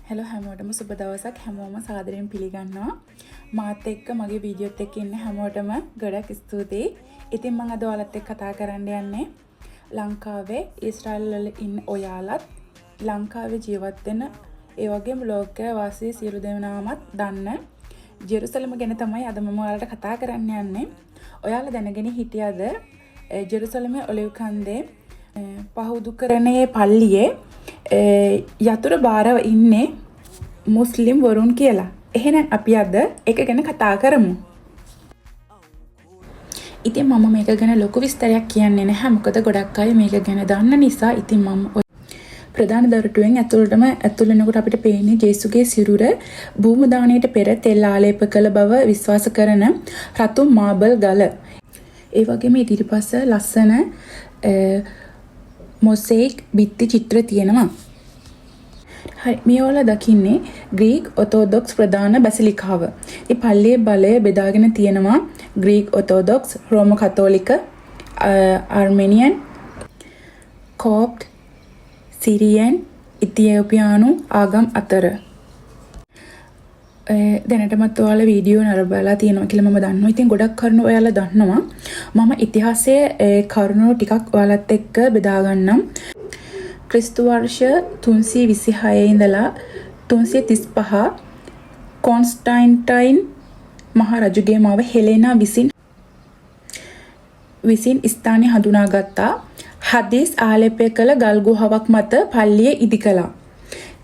Hello හැමෝටම සුබ දවසක්. හැමෝම සාදරයෙන් පිළිගන්නවා. මාත් එක්ක මගේ වීඩියෝත් එක්ක ඉන්න හැමෝටම ගොඩක් ස්තුතියි. ඉතින් මම අද ඔයාලත් එක්ක කතා කරන්න යන්නේ ලංකාවේ ඊශ්‍රායල් වල ඉන්න ඔයාලත් ලංකාවේ ජීවත් වෙන ඒ වගේම ලෝක වාසී සියලු දෙනාමත් දන්න ජෙරුසලම ගැන තමයි අද මම ඔයාලට කතා කරන්න යන්නේ. ඔයාලා දැනගෙන හිටියද ජෙරුසලමේ ඔලිව් කන්දේ පහුදු කරනේ පල්ලියේ යතුරු බාරව ඉන්නේ මුස්ලිම් වරුන් කියලා. එහෙනම් අපි අද ඒක ගැන කතා කරමු. ඉතින් මම මේක ගැන ලොකු විස්තරයක් කියන්නේ නැහැ. මොකද ගොඩක් අය මේක ගැන දන්න නිසා. ඉතින් මම ප්‍රධාන දොරටුවෙන් ඇතුළු වෙනකොට අපිට පේන්නේ ජේසුගේ සිරුර භූම දාණයට පෙර තෙල් ආලේප කළ බව විශ්වාස කරන රතු මාබල් ගල. ඒ වගේම ඉදිරිපස ලස්සන මොසෙයික් බිත්ති චිත්‍ර තියෙනවා. හරි, මේ ඔයාලා දකින්නේ ග්‍රීක් ඔර්තොඩොක්ස් ප්‍රධාන බැසිලිකාව. මේ පල්ලියේ බලය බෙදාගෙන තියෙනවා ග්‍රීක් ඔර්තොඩොක්ස්, රෝම කතෝලික, ආර්මේනියන්, කෝප්ට්, සිරියන්, ඉතියෝපියානු ආගම් අතර. දැනටමත් ඔයාලා වීඩියෝ නරඹලා තියෙනවා කියලා මම දන්නවා. ඉතින් ගොඩක් කරුණු ඔයාලා දන්නවා. මම ඉතිහාසයේ කරුණු ටිකක් ඔයාලත් එක්ක බෙදා ගන්නම්. ක්‍රිස්තු වර්ෂ 326 ඉඳලා 335 කොන්ස්ටයින්ටයින් මහ රජුගේ මව හෙලෙනා විසින් ස්ථානය හඳුනාගත්තා. හදීස් ආලේපය කළ ගල් ගුහාවක් මත පල්ලිය ඉදි කළා.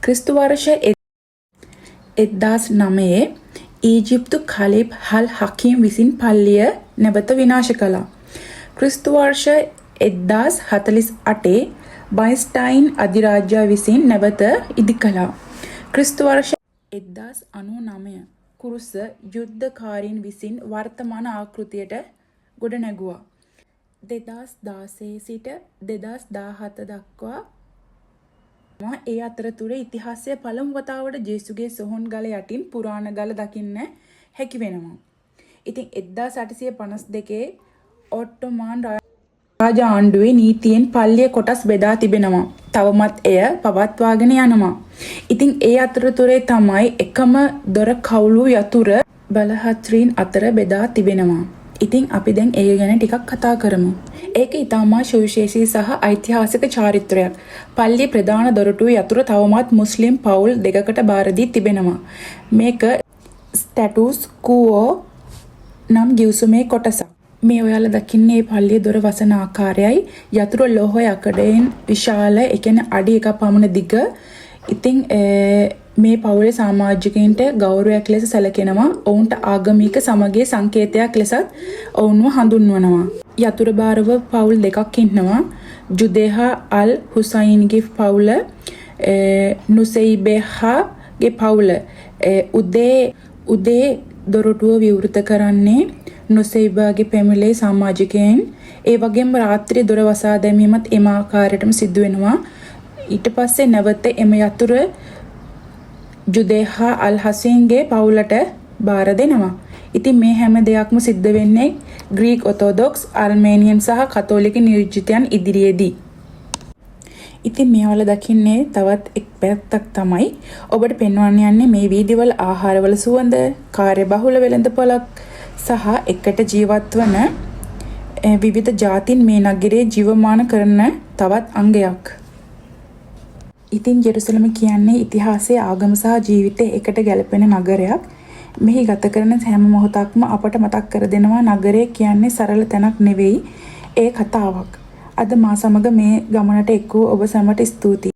ක්‍රිස්තු වර්ෂ 1009 ඊජිප්තු ඛලීෆ් අල් හකීම් විසින් පල්ලිය නැවත විනාශ කළා. ක්‍රිස්තු වර්ෂ 1048 බයිස්ටයින් අධිරාජ්‍ය විසින් නැවත ඉදි කළා. ක්‍රිස්තු වර්ෂ 1099 කුරුස යුද්ධකාරීන් විසින් වර්තමාන ආකෘතියට ගොඩ නැගුවා. 2016 සිට 2017 දක්වා ඒ අතරතුර ඉතිහාසයේ පළමු වතාවට ජේසුගේ සොහොන් ගල යටින් පුරාණ ගල දකින්න හැකි වෙනවා. ඉතින් 1852 ඔට්ටෝමන් රාජ ආණ්ඩුවේ නීතියෙන් පල්ලිය කොටස් බෙදා තිබෙනවා. තවමත් එය පවත්වාගෙන යනවා. ඉතින් ඒ අතරතුරේ තමයි එකම දොර කවුළු යතුර බලහත්‍රීන් අතර බෙදා තිබෙනවා. ඉතින් අපි දැන් ඒ ගැන ටිකක් කතා කරමු. ඒක ඉතාමත් සුවිශේෂී සහ ඓතිහාසික චාරිත්‍රයක්. පල්ලියේ ප්‍රධාන දොරටුවේ යතුර තවමත් මුස්ලිම් පවුල් දෙකකට බාර දී තිබෙනවා. මේක ස්ටැටස් කූවෝ නම් ගිවිසුමේ කොටසක්. මේ ඔයාලා දකින්නේ මේ පල්ලියේ දොර වසන ආකාරයයි. යතුර ලෝහ යකඩයෙන් විශාල, ඒ කියන්නේ අඩි 1 පමණ දිග. ඉතින් මේ පවුලේ සමාජිකයින්ට ගෞරවයක් ලෙස සැලකෙනවා. ඔවුන්ට ආගමික සමගිය සංකේතයක් ලෙසත් ඔවුන්ව හඳුන්වනවා. යතුර බාරව පවුල් දෙකක් ඉන්නවා. ජුදේහා අල් හුසයින්ගේ පවුල, නුසෙයිබෙහාගේ පවුල. උදේ දොරටුව විවෘත කරන්නේ නුසෙයිබාගේ පැමිණිලේ සමාජිකයන්. ඒ වගේම රාත්‍රී දොර වසා දැමීමත් එම ආකාරයටම සිදු වෙනවා. ඊට පස්සේ නැවත එම යතුර ජුදේහා අල් හසීන්ගේ පවුලට බාර දෙනවා. ඉතින් මේ හැම දෙයක්ම සිද්ධ වෙන්නේ ග්‍රීක් ඔර්තොඩොක්ස්, ආර්මේනියන් සහ කතෝලික නිර්ජිතයන් ඉදිරියේදී. ඉතින් මේවල දකින්නේ තවත් එක් පැත්තක් තමයි ඔබට පෙන්වන්න යන්නේ මේ වීදිවල ආහාරවල සුවඳ, කාර්යබහුල වෙළඳපොළක් සහ එකට ජීවත් වන විවිධ ජාතීන් මේ නගරයේ ජීවමාන කරන තවත් අංගයක්. ඉතින් ජෙරුසලම කියන්නේ ඉතිහාසයේ ආගම සහ ජීවිතයේ එකට ගැලපෙන නගරයක්. මෙහි ගත කරන හැම මොහොතක්ම අපට මතක් කර දෙනවා නගරය කියන්නේ සරල තැනක් නෙවෙයි, ඒ කතාවක්. අද මා සමග මේ ගමනට එක් වූ ඔබ සැමට ස්තුතියි.